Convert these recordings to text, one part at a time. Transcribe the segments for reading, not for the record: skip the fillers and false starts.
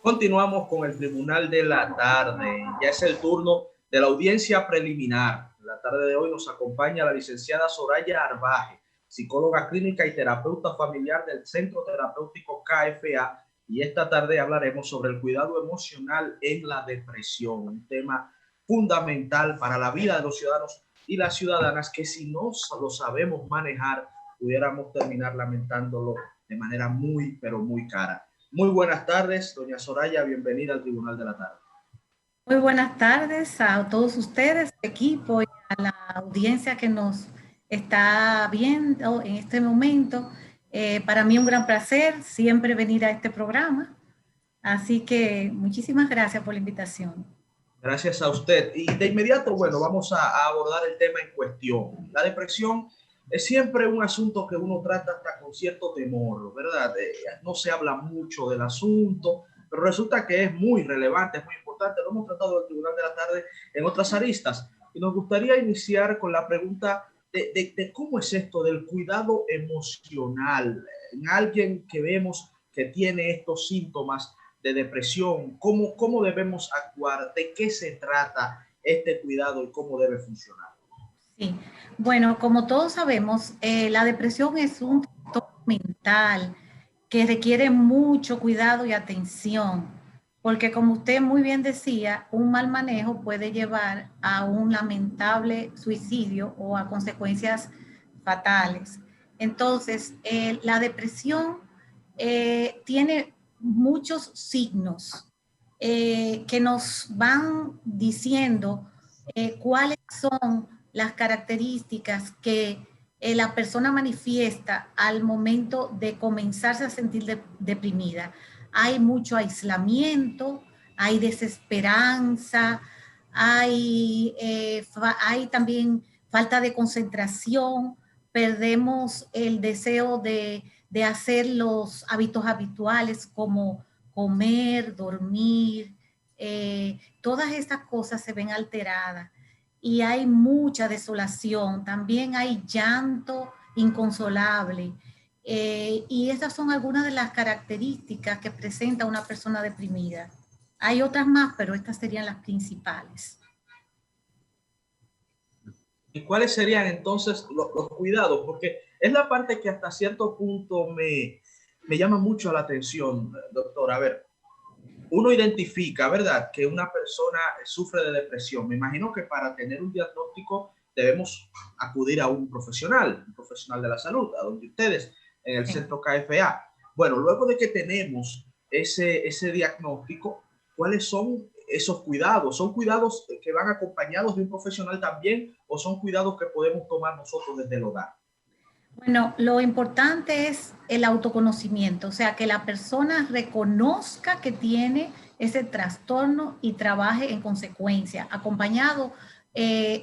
Continuamos con el Tribunal de la Tarde. Ya es el turno de la audiencia preliminar. En la tarde de hoy nos acompaña la licenciada Soraya Arbaje, psicóloga clínica y terapeuta familiar del Centro Terapéutico KFA. Y esta tarde hablaremos sobre el cuidado emocional en la depresión, un tema fundamental para la vida de los ciudadanos y las ciudadanas que si no lo sabemos manejar, pudiéramos terminar lamentándolo de manera muy, pero muy cara. Muy buenas tardes, doña Soraya, bienvenida al Tribunal de la Tarde. Muy buenas tardes a todos ustedes, equipo, y a la audiencia que nos está viendo en este momento. Para mí un gran placer siempre venir a este programa, así que muchísimas gracias por la invitación. Gracias a usted. Y de inmediato, bueno, vamos a abordar el tema en cuestión. La depresión es siempre un asunto que uno trata hasta con cierto temor, ¿verdad? No se habla mucho del asunto, pero resulta que es muy relevante, es muy importante. Lo hemos tratado en el Tribunal de la Tarde en otras aristas. Y nos gustaría iniciar con la pregunta de cómo es esto del cuidado emocional en alguien que vemos que tiene estos síntomas de depresión, cómo debemos actuar, de qué se trata este cuidado y cómo debe funcionar. Sí, bueno, como todos sabemos, la depresión es un trastorno mental que requiere mucho cuidado y atención, porque como usted muy bien decía, un mal manejo puede llevar a un lamentable suicidio o a consecuencias fatales. Entonces, la depresión tiene muchos signos que nos van diciendo cuáles son las características que la persona manifiesta al momento de comenzarse a sentir deprimida. Hay mucho aislamiento, hay desesperanza, hay también falta de concentración, perdemos el deseo de hacer los hábitos habituales como comer, dormir, todas estas cosas se ven alteradas y hay mucha desolación, también hay llanto inconsolable. Y estas son algunas de las características que presenta una persona deprimida. Hay otras más, pero estas serían las principales. ¿Y cuáles serían entonces los cuidados? Porque es la parte que hasta cierto punto me llama mucho la atención, doctor. A ver, uno identifica, ¿verdad?, que una persona sufre de depresión. Me imagino que para tener un diagnóstico debemos acudir a un profesional de la salud, a donde ustedes en el centro KFA. Bueno, luego de que tenemos ese diagnóstico, ¿cuáles son esos cuidados? ¿Son cuidados que van acompañados de un profesional también o son cuidados que podemos tomar nosotros desde el hogar? Bueno, lo importante es el autoconocimiento, o sea, que la persona reconozca que tiene ese trastorno y trabaje en consecuencia, acompañado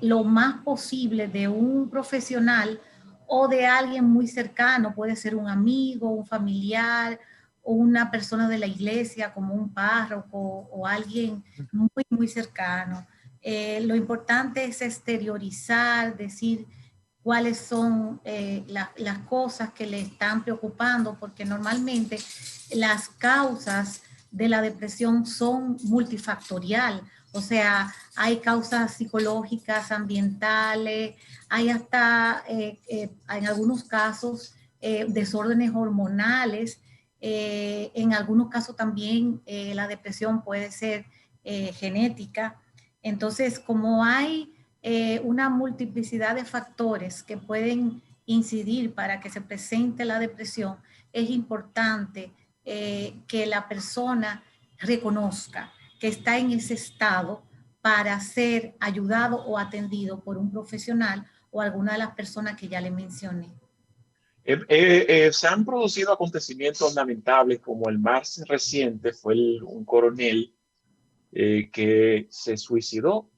lo más posible de un profesional o de alguien muy cercano, puede ser un amigo, un familiar o una persona de la iglesia como un párroco o alguien muy, muy cercano. Lo importante es exteriorizar, decir cuáles son las cosas que le están preocupando, porque normalmente las causas de la depresión son multifactorial, o sea, hay causas psicológicas, ambientales, hay hasta en algunos casos desórdenes hormonales, en algunos casos también la depresión puede ser genética. Entonces, como hay una multiplicidad de factores que pueden incidir para que se presente la depresión, es importante que la persona reconozca que está en ese estado para ser ayudado o atendido por un profesional o alguna de las personas que ya le mencioné. Se han producido acontecimientos lamentables, como el más reciente fue un coronel que se suicidó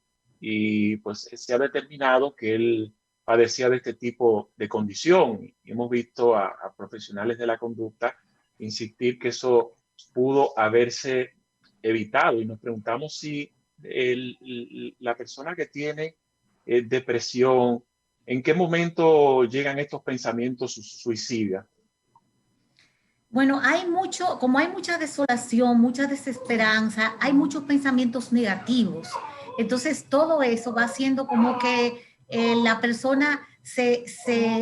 y pues se ha determinado que él padecía de este tipo de condición. Y hemos visto a profesionales de la conducta insistir que eso pudo haberse evitado y nos preguntamos si la persona que tiene depresión, ¿en qué momento llegan estos pensamientos suicidas? Bueno, como hay mucha desolación, mucha desesperanza, hay muchos pensamientos negativos. Entonces, todo eso va haciendo como que la persona se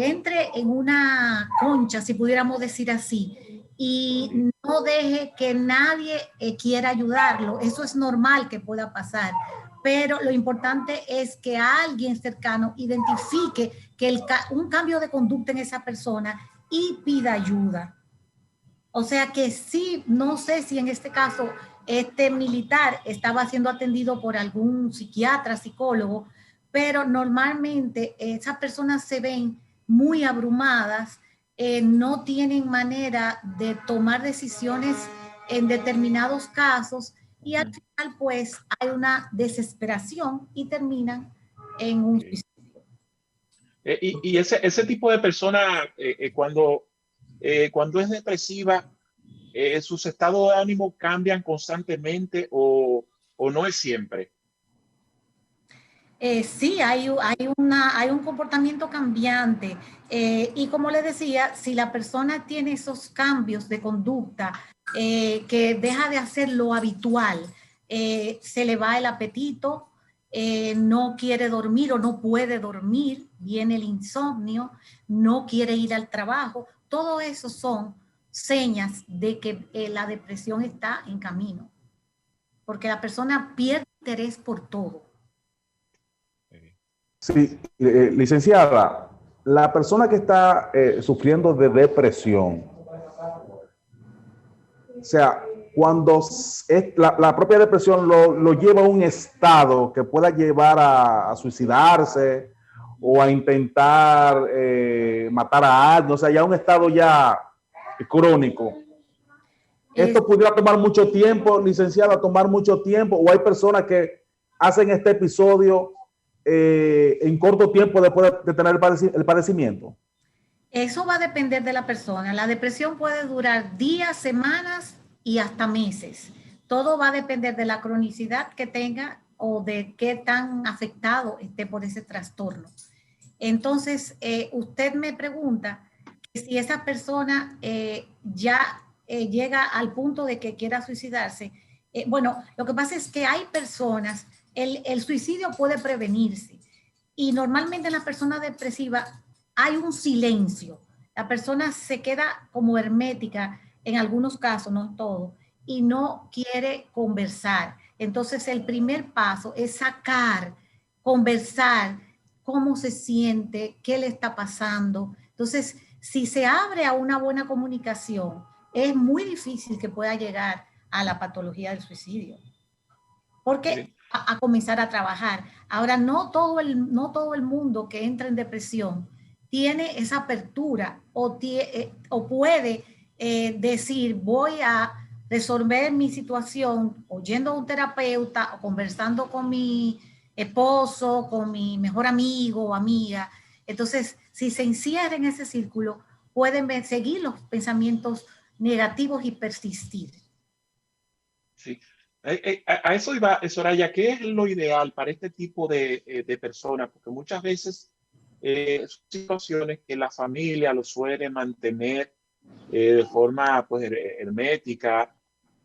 entre en una concha, si pudiéramos decir así, y no deje que nadie quiera ayudarlo. Eso es normal que pueda pasar, pero lo importante es que alguien cercano identifique que un cambio de conducta en esa persona y pida ayuda. O sea que sí, no sé si en este caso este militar estaba siendo atendido por algún psiquiatra, psicólogo, pero normalmente esas personas se ven muy abrumadas, no tienen manera de tomar decisiones en determinados casos y al final pues hay una desesperación y terminan en un Okay. suicidio. Y ese tipo de persona, cuando es depresiva, sus estados de ánimo cambian constantemente o no es siempre. Sí, hay un comportamiento cambiante. Y como le decía, si la persona tiene esos cambios de conducta, que deja de hacer lo habitual, se le va el apetito, no quiere dormir o no puede dormir, viene el insomnio, no quiere ir al trabajo, todo eso son señas de que la depresión está en camino, porque la persona pierde interés por todo. Sí, licenciada, la persona que está sufriendo de depresión, o sea, cuando la propia depresión lo lleva a un estado que pueda llevar a suicidarse o a intentar matar a alguien, o sea, ya un estado ya crónico. ¿Esto pudiera tomar mucho tiempo, licenciada, tomar mucho tiempo? ¿O hay personas que hacen este episodio en corto tiempo después de tener el padecimiento? Eso va a depender de la persona. La depresión puede durar días, semanas y hasta meses. Todo va a depender de la cronicidad que tenga o de qué tan afectado esté por ese trastorno. Entonces, usted me pregunta si esa persona ya llega al punto de que quiera suicidarse. Bueno, lo que pasa es que hay personas, el suicidio puede prevenirse y normalmente en la persona depresiva hay un silencio. La persona se queda como hermética en algunos casos, no en todo, y no quiere conversar. Entonces el primer paso es sacar, conversar, cómo se siente, qué le está pasando. Entonces, si se abre a una buena comunicación, es muy difícil que pueda llegar a la patología del suicidio. Porque a comenzar a trabajar. Ahora, no todo el mundo que entra en depresión tiene esa apertura o puede decir, voy a resolver mi situación o yendo a un terapeuta o conversando con mi esposo, con mi mejor amigo o amiga. Entonces, si se encierra en ese círculo, pueden seguir los pensamientos negativos y persistir. Sí. A eso iba, Soraya, ¿qué es lo ideal para este tipo de personas? Porque muchas veces son situaciones que la familia lo suele mantener de forma pues, hermética,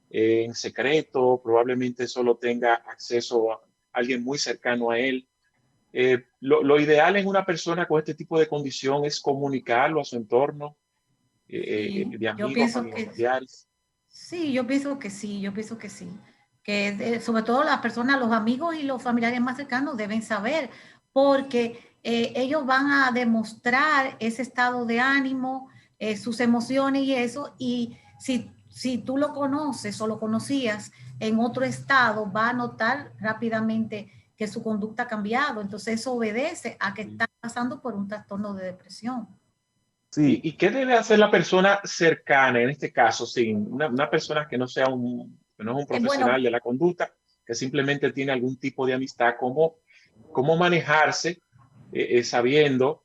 en secreto, probablemente solo tenga acceso a alguien muy cercano a él. Lo ideal en una persona con este tipo de condición es comunicarlo a su entorno, Sí, de yo amigos, pienso que familiares. sí, yo pienso que sí. Que sobre todo las personas, los amigos y los familiares más cercanos deben saber, porque ellos van a demostrar ese estado de ánimo, sus emociones y eso, y si tú lo conoces o lo conocías en otro estado, va a notar rápidamente que su conducta ha cambiado. Entonces eso obedece a que está pasando por un trastorno de depresión. Sí, Y qué debe hacer la persona cercana, en este caso, sin una persona que no sea que no es un Bueno, profesional de la conducta, que simplemente tiene algún tipo de amistad, cómo manejarse sabiendo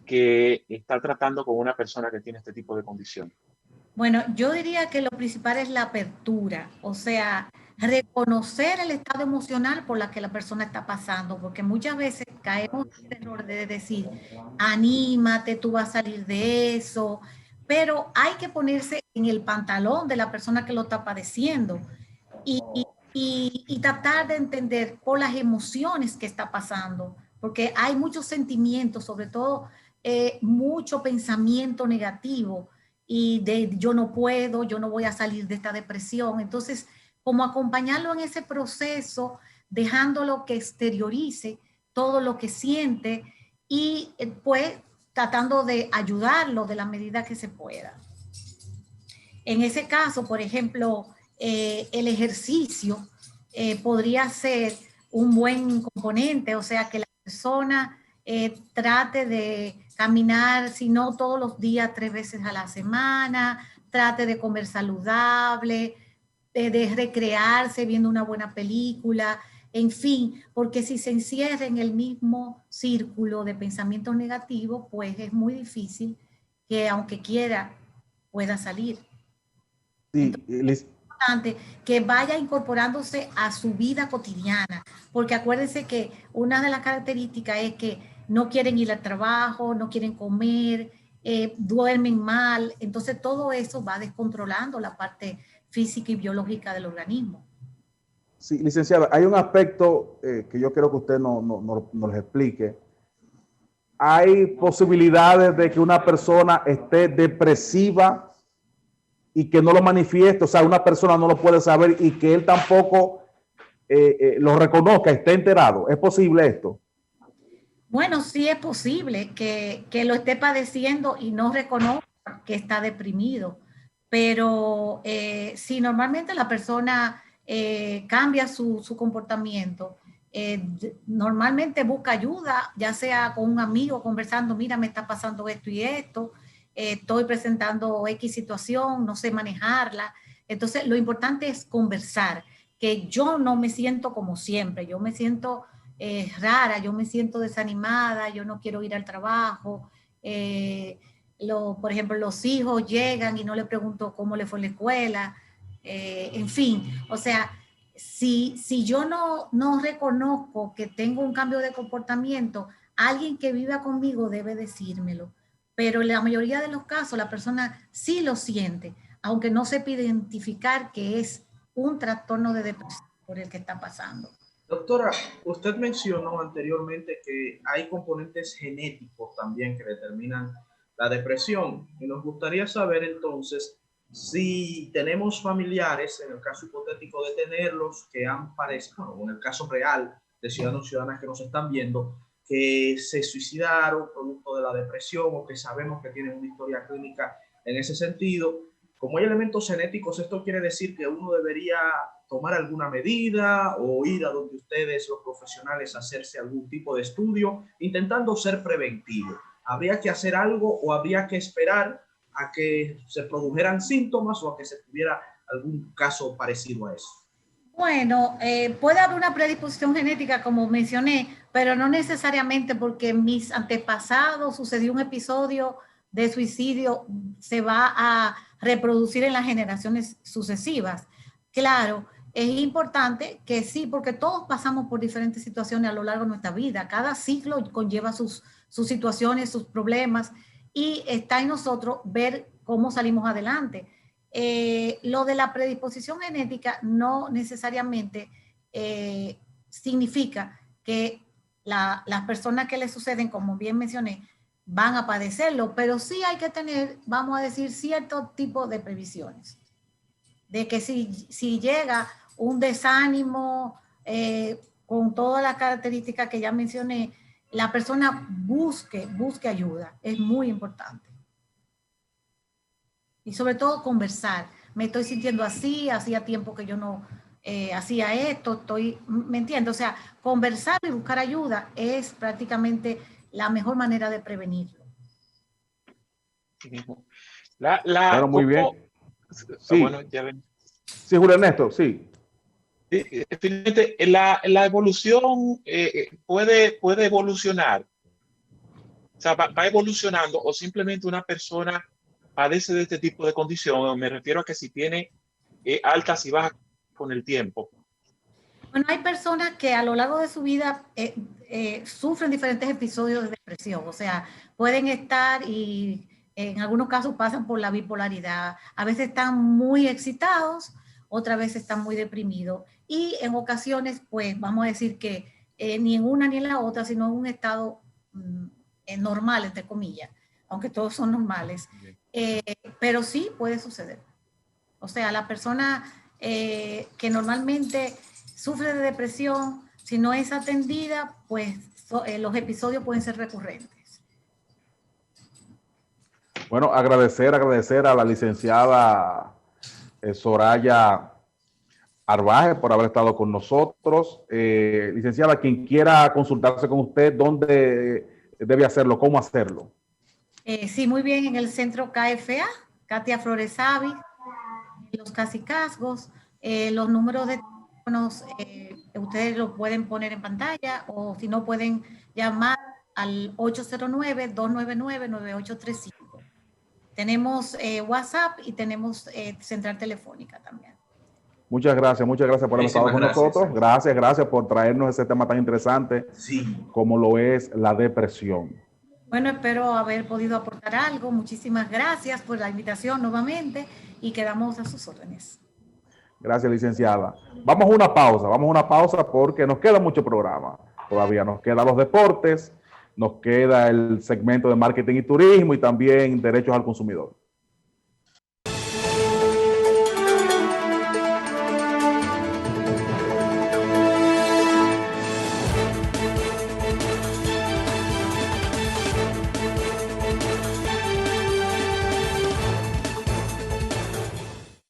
que está tratando con una persona que tiene este tipo de condición? Bueno, yo diría que lo principal es la apertura, o sea, reconocer el estado emocional por la que la persona está pasando, porque muchas veces caemos en el error de decir, anímate, tú vas a salir de eso, pero hay que ponerse en el pantalón de la persona que lo está padeciendo y tratar de entender por las emociones que está pasando, porque hay muchos sentimientos, sobre todo mucho pensamiento negativo y de yo no puedo, yo no voy a salir de esta depresión. Entonces, como acompañarlo en ese proceso, dejándolo que exteriorice todo lo que siente y pues tratando de ayudarlo de la medida que se pueda. En ese caso, por ejemplo, el ejercicio podría ser un buen componente, o sea, que la persona trate de caminar, si no todos los días, 3 veces a la semana, trate de comer saludable, de recrearse viendo una buena película, en fin, porque si se encierra en el mismo círculo de pensamientos negativos, pues es muy difícil que aunque quiera pueda salir. Sí, Entonces, es importante que vaya incorporándose a su vida cotidiana, porque acuérdense que una de las características es que no quieren ir al trabajo, no quieren comer, duermen mal, entonces todo eso va descontrolando la parte física y biológica del organismo. sí, licenciada, hay un aspecto que yo quiero que usted nos explique. Hay posibilidades de que una persona esté depresiva y que no lo manifieste, o sea, una persona no lo puede saber y que él tampoco lo reconozca, esté enterado. ¿Es posible esto? Bueno, sí es posible que lo esté padeciendo y no reconozca que está deprimido, pero si normalmente la persona cambia su comportamiento, normalmente busca ayuda, ya sea con un amigo conversando, mira, me está pasando esto y esto, estoy presentando X situación, no sé manejarla. Entonces, lo importante es conversar, que yo no me siento como siempre, yo me siento rara, yo me siento desanimada, yo no quiero ir al trabajo. Por ejemplo, los hijos llegan y no le pregunto cómo le fue en la escuela. En fin, o sea, si yo no reconozco que tengo un cambio de comportamiento, alguien que viva conmigo debe decírmelo. Pero en la mayoría de los casos la persona sí lo siente, aunque no sepa identificar que es un trastorno de depresión por el que está pasando. Doctora, usted mencionó anteriormente que hay componentes genéticos también que determinan la depresión y nos gustaría saber entonces si tenemos familiares, en el caso hipotético de tenerlos, que han padecido, bueno, en el caso real de ciudadanos y ciudadanas que nos están viendo, que se suicidaron producto de la depresión o que sabemos que tienen una historia clínica en ese sentido. Como hay elementos genéticos, esto quiere decir que uno debería tomar alguna medida o ir a donde ustedes, los profesionales, hacerse algún tipo de estudio, intentando ser preventivo. ¿Habría que hacer algo o habría que esperar a que se produjeran síntomas o a que se tuviera algún caso parecido a eso? Bueno, puede haber una predisposición genética, como mencioné, pero no necesariamente porque en mis antepasados sucedió un episodio de suicidio, se va a reproducir en las generaciones sucesivas. Claro, es importante que sí, porque todos pasamos por diferentes situaciones a lo largo de nuestra vida. Cada ciclo conlleva sus situaciones, sus problemas, y está en nosotros ver cómo salimos adelante. Lo de la predisposición genética no necesariamente significa que las personas que le suceden, como bien mencioné, van a padecerlo, pero sí hay que tener, vamos a decir, cierto tipo de previsiones. De que si llega un desánimo con todas las características que ya mencioné, la persona busque ayuda, es muy importante. Y sobre todo conversar. Me estoy sintiendo así, hacía tiempo que yo no hacía esto, ¿me entiendes? O sea, conversar y buscar ayuda es prácticamente la mejor manera de prevenirlo. Bueno, muy ¿Cómo? bien. Bueno, Sí, ya ven. sí, Julio Ernesto, sí. Finalmente, la evolución puede evolucionar. O sea, va evolucionando o simplemente una persona padece de este tipo de condición. Me refiero a que si tiene altas y bajas con el tiempo. Bueno, hay personas que a lo largo de su vida sufren diferentes episodios de depresión, o sea, pueden estar y En algunos casos pasan por la bipolaridad. A veces están muy excitados, otras veces están muy deprimidos. Y en ocasiones, pues vamos a decir que ni en una ni en la otra, sino en un estado normal, entre comillas, aunque todos son normales. Pero sí puede suceder. O sea, la persona que normalmente sufre de depresión, si no es atendida, pues los episodios pueden ser recurrentes. Bueno, agradecer a la licenciada Soraya Arbaje por haber estado con nosotros. Licenciada, quien quiera consultarse con usted, ¿dónde debe hacerlo? ¿Cómo hacerlo? Sí, muy bien, en el centro KFA, Katia Flores Avi, los Cacicazgos, los números de teléfonos, ustedes lo pueden poner en pantalla o si no pueden llamar al 809-299-9835. Tenemos WhatsApp y tenemos central telefónica también. Muchas gracias por haber estado con nosotros. Gracias por traernos ese tema tan interesante como lo es la depresión. Bueno, espero haber podido aportar algo. Muchísimas gracias por la invitación nuevamente y quedamos a sus órdenes. Gracias, licenciada. Vamos a una pausa porque nos queda mucho programa. Todavía nos quedan los deportes, nos queda el segmento de marketing y turismo y también derechos al consumidor.